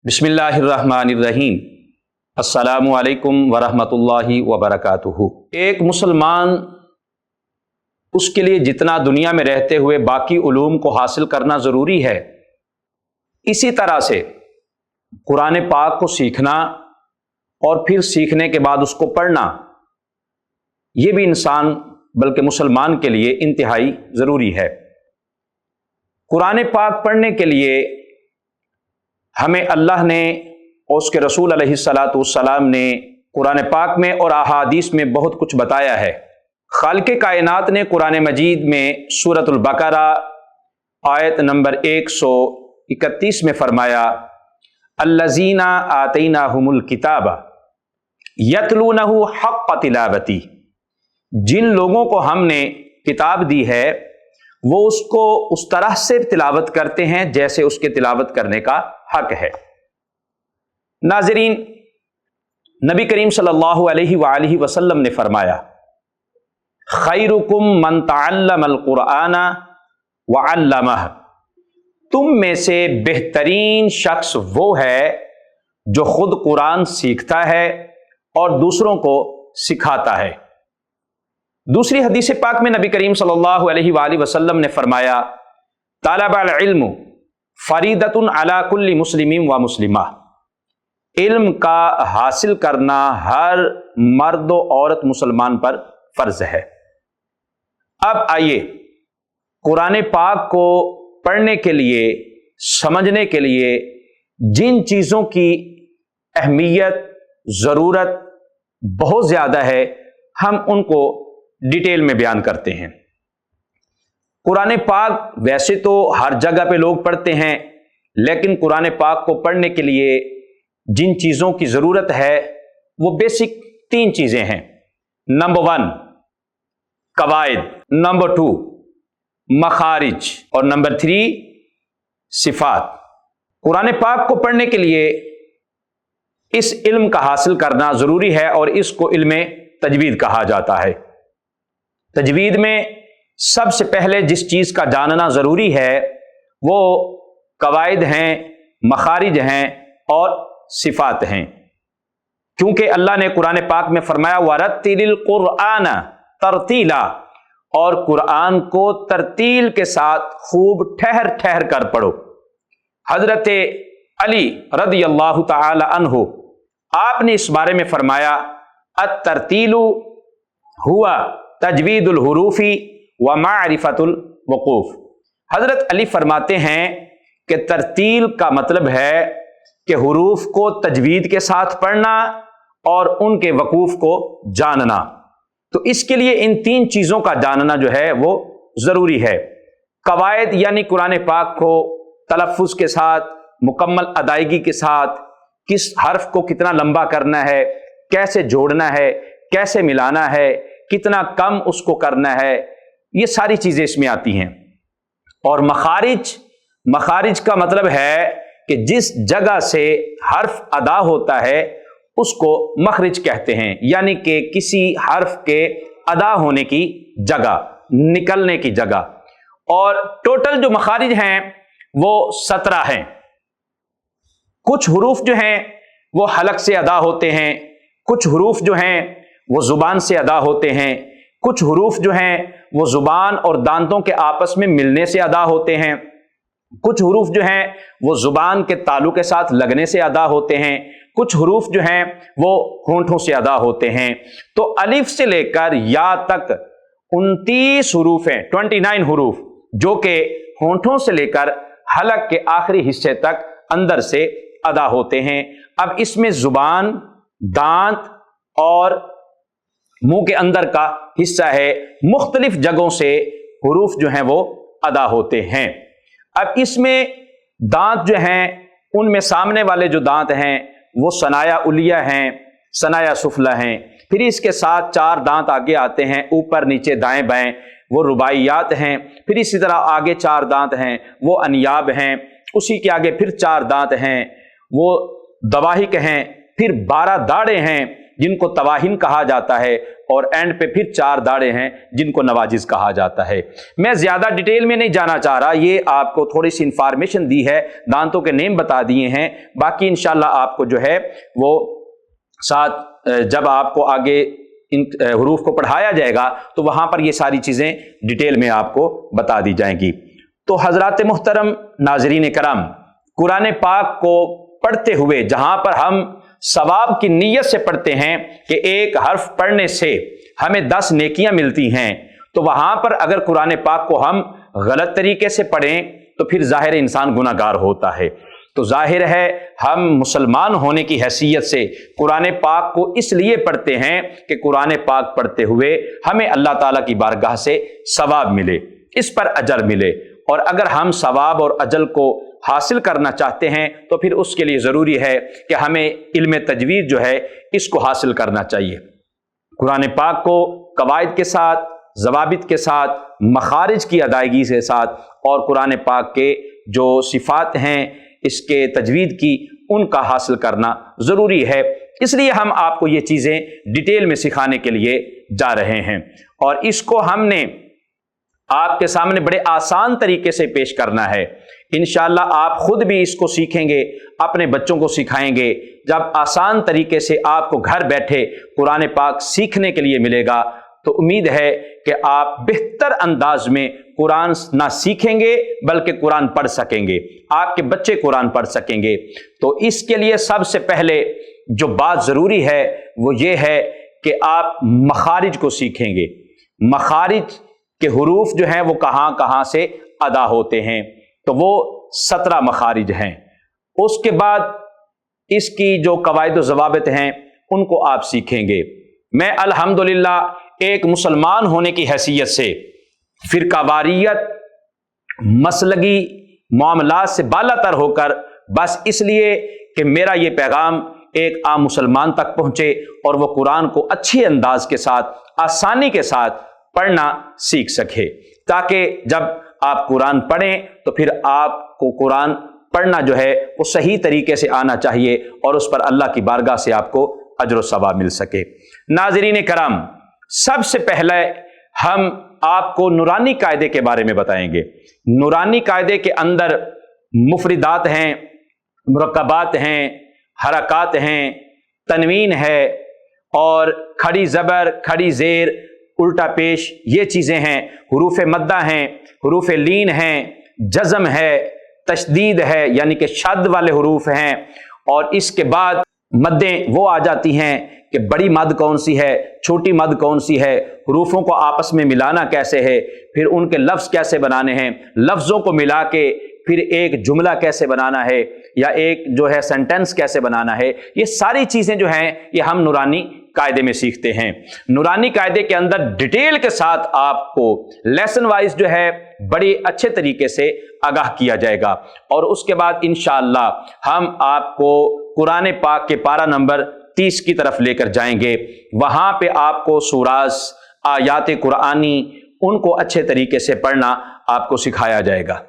بسم اللہ الرحمن الرحیم۔ السلام علیکم ورحمۃ اللہ وبرکاتہ۔ ایک مسلمان اس کے لیے جتنا دنیا میں رہتے ہوئے باقی علوم کو حاصل کرنا ضروری ہے، اسی طرح سے قرآن پاک کو سیکھنا اور پھر سیکھنے کے بعد اس کو پڑھنا، یہ بھی انسان بلکہ مسلمان کے لیے انتہائی ضروری ہے۔ قرآن پاک پڑھنے کے لیے ہمیں اللہ نے اور اس کے رسول علیہ الصلاۃ والسلام نے قرآن پاک میں اور احادیث میں بہت کچھ بتایا ہے۔ خالق کائنات نے قرآن مجید میں سورۃ البقرہ آیت نمبر 131 میں فرمایا، الذین آتیناہم الکتاب یتلونہ حق تلاوتہ، جن لوگوں کو ہم نے کتاب دی ہے وہ اس کو اس طرح سے تلاوت کرتے ہیں جیسے اس کے تلاوت کرنے کا حق ہے۔ ناظرین، نبی کریم صلی اللہ علیہ وآلہ وسلم نے فرمایا، خیرکم من تعلم القرآن وعلمہ، تم میں سے بہترین شخص وہ ہے جو خود قرآن سیکھتا ہے اور دوسروں کو سکھاتا ہے۔ دوسری حدیث پاک میں نبی کریم صلی اللہ علیہ وآلہ وسلم نے فرمایا، طلب العلم فریضۃ علی کل مسلم و مسلمہ، علم کا حاصل کرنا ہر مرد و عورت مسلمان پر فرض ہے۔ اب آئیے قرآن پاک کو پڑھنے کے لیے، سمجھنے کے لیے جن چیزوں کی اہمیت، ضرورت بہت زیادہ ہے، ہم ان کو ڈیٹیل میں بیان کرتے ہیں۔ قرآن پاک ویسے تو ہر جگہ پہ لوگ پڑھتے ہیں، لیکن قرآن پاک کو پڑھنے کے لیے جن چیزوں کی ضرورت ہے وہ بیسک 3 چیزیں ہیں۔ نمبر 1 قواعد، نمبر 2 مخارج، اور نمبر 3 صفات۔ قرآن پاک کو پڑھنے کے لیے اس علم کا حاصل کرنا ضروری ہے اور اس کو علم تجوید کہا جاتا ہے۔ تجوید میں سب سے پہلے جس چیز کا جاننا ضروری ہے وہ قواعد ہیں، مخارج ہیں اور صفات ہیں، کیونکہ اللہ نے قرآن پاک میں فرمایا وَرَتِّلِ الْقُرْآنَ تَرْتِیلًا، اور قرآن کو ترتیل کے ساتھ خوب ٹھہر ٹھہر کر پڑھو۔ حضرت علی رضی اللہ تعالی عنہ آپ نے اس بارے میں فرمایا، الترتیل ہوا تجوید الحروف و معرفت الوقوف۔ حضرت علی فرماتے ہیں کہ ترتیل کا مطلب ہے کہ حروف کو تجوید کے ساتھ پڑھنا اور ان کے وقوف کو جاننا۔ تو اس کے لیے ان 3 چیزوں کا جاننا جو ہے وہ ضروری ہے۔ قواعد یعنی قرآن پاک کو تلفظ کے ساتھ، مکمل ادائیگی کے ساتھ، کس حرف کو کتنا لمبا کرنا ہے، کیسے جوڑنا ہے، کیسے ملانا ہے، کتنا کم اس کو کرنا ہے، یہ ساری چیزیں اس میں آتی ہیں۔ اور مخارج کا مطلب ہے کہ جس جگہ سے حرف ادا ہوتا ہے اس کو مخرج کہتے ہیں، یعنی کہ کسی حرف کے ادا ہونے کی جگہ، نکلنے کی جگہ۔ اور ٹوٹل جو مخارج ہیں وہ 17 ہیں۔ کچھ حروف جو ہیں وہ حلق سے ادا ہوتے ہیں، کچھ حروف جو ہیں وہ زبان سے ادا ہوتے ہیں، کچھ حروف جو ہیں وہ زبان اور دانتوں کے آپس میں ملنے سے ادا ہوتے ہیں، کچھ حروف جو ہیں وہ زبان کے تالو کے ساتھ لگنے سے ادا ہوتے ہیں، کچھ حروف جو ہیں وہ ہونٹوں سے ادا ہوتے ہیں۔ تو الف سے لے کر یا تک 29 حروف ہیں، 29 حروف، جو کہ ہونٹوں سے لے کر حلق کے آخری حصے تک اندر سے ادا ہوتے ہیں۔ اب اس میں زبان، دانت اور منہ کے اندر کا حصہ ہے، مختلف جگہوں سے حروف جو ہیں وہ ادا ہوتے ہیں۔ اب اس میں دانت جو ہیں ان میں سامنے والے جو دانت ہیں وہ ثنایا علیہ ہیں، ثنایا سفلی ہیں، پھر اس کے ساتھ 4 دانت آگے آتے ہیں، اوپر نیچے دائیں بائیں، وہ رباعیات ہیں، پھر اسی طرح آگے 4 دانت ہیں وہ انیاب ہیں، اسی کے آگے پھر 4 دانت ہیں وہ دواحق ہیں، پھر 12 داڑے ہیں جن کو تواہین کہا جاتا ہے، اور اینڈ پہ پھر 4 داڑے ہیں جن کو نواجز کہا جاتا ہے۔ میں زیادہ ڈیٹیل میں نہیں جانا چاہ رہا، یہ آپ کو تھوڑی سی انفارمیشن دی ہے، دانتوں کے نیم بتا دیے ہیں، باقی انشاءاللہ آپ کو جو ہے وہ ساتھ جب آپ کو آگے ان حروف کو پڑھایا جائے گا تو وہاں پر یہ ساری چیزیں ڈیٹیل میں آپ کو بتا دی جائیں گی۔ تو حضرات محترم، ناظرین کرام، قرآن پاک کو پڑھتے ہوئے جہاں پر ہم ثواب کی نیت سے پڑھتے ہیں کہ ایک حرف پڑھنے سے ہمیں 10 نیکیاں ملتی ہیں، تو وہاں پر اگر قرآن پاک کو ہم غلط طریقے سے پڑھیں تو پھر ظاہر انسان گناہ گار ہوتا ہے۔ تو ظاہر ہے ہم مسلمان ہونے کی حیثیت سے قرآن پاک کو اس لیے پڑھتے ہیں کہ قرآن پاک پڑھتے ہوئے ہمیں اللہ تعالیٰ کی بارگاہ سے ثواب ملے، اس پر اجر ملے، اور اگر ہم ثواب اور اجر کو حاصل کرنا چاہتے ہیں تو پھر اس کے لیے ضروری ہے کہ ہمیں علم تجوید جو ہے اس کو حاصل کرنا چاہیے۔ قرآن پاک کو قواعد کے ساتھ، ضوابط کے ساتھ، مخارج کی ادائیگی کے ساتھ، اور قرآن پاک کے جو صفات ہیں اس کے تجوید کی، ان کا حاصل کرنا ضروری ہے۔ اس لیے ہم آپ کو یہ چیزیں ڈیٹیل میں سکھانے کے لیے جا رہے ہیں، اور اس کو ہم نے آپ کے سامنے بڑے آسان طریقے سے پیش کرنا ہے۔ انشاءاللہ آپ خود بھی اس کو سیکھیں گے، اپنے بچوں کو سکھائیں گے۔ جب آسان طریقے سے آپ کو گھر بیٹھے قرآن پاک سیکھنے کے لیے ملے گا تو امید ہے کہ آپ بہتر انداز میں قرآن نہ سیکھیں گے بلکہ قرآن پڑھ سکیں گے، آپ کے بچے قرآن پڑھ سکیں گے۔ تو اس کے لیے سب سے پہلے جو بات ضروری ہے وہ یہ ہے کہ آپ مخارج کو سیکھیں گے۔ مخارج کے حروف جو ہیں وہ کہاں کہاں سے ادا ہوتے ہیں، تو وہ 17 مخارج ہیں۔ اس کے بعد اس کی جو قواعد و ضوابط ہیں ان کو آپ سیکھیں گے۔ میں الحمدللہ ایک مسلمان ہونے کی حیثیت سے فرقہ واریت، مسلکی معاملات سے بالا تر ہو کر بس اس لیے کہ میرا یہ پیغام ایک عام مسلمان تک پہنچے اور وہ قرآن کو اچھے انداز کے ساتھ، آسانی کے ساتھ پڑھنا سیکھ سکے، تاکہ جب آپ قرآن پڑھیں تو پھر آپ کو قرآن پڑھنا جو ہے وہ صحیح طریقے سے آنا چاہیے، اور اس پر اللہ کی بارگاہ سے آپ کو اجر و ثواب مل سکے۔ ناظرین کرام، سب سے پہلے ہم آپ کو نورانی قاعدے کے بارے میں بتائیں گے۔ نورانی قاعدے کے اندر مفردات ہیں، مرکبات ہیں، حرکات ہیں، تنوین ہے، اور کھڑی زبر، کھڑی زیر، الٹا پیش، یہ چیزیں ہیں۔ حروف مدہ ہیں، حروف لین ہیں، جزم ہے، تشدید ہے یعنی کہ شد والے حروف ہیں، اور اس کے بعد مدیں وہ آ جاتی ہیں کہ بڑی مد کون سی ہے، چھوٹی مد کون سی ہے، حروفوں کو آپس میں ملانا کیسے ہے، پھر ان کے لفظ کیسے بنانے ہیں، لفظوں کو ملا کے پھر ایک جملہ کیسے بنانا ہے، یا ایک جو ہے سینٹنس کیسے بنانا ہے۔ یہ ساری چیزیں جو ہیں یہ ہم نورانی قاعدے میں سیکھتے ہیں۔ نورانی قاعدے کے اندر ڈیٹیل کے ساتھ آپ کو لیسن وائز جو ہے بڑے اچھے طریقے سے آگاہ کیا جائے گا، اور اس کے بعد انشاءاللہ ہم آپ کو قرآن پاک کے پارہ نمبر 30 کی طرف لے کر جائیں گے۔ وہاں پہ آپ کو سوراز، آیات قرآنی، ان کو اچھے طریقے سے پڑھنا آپ کو سکھایا جائے گا۔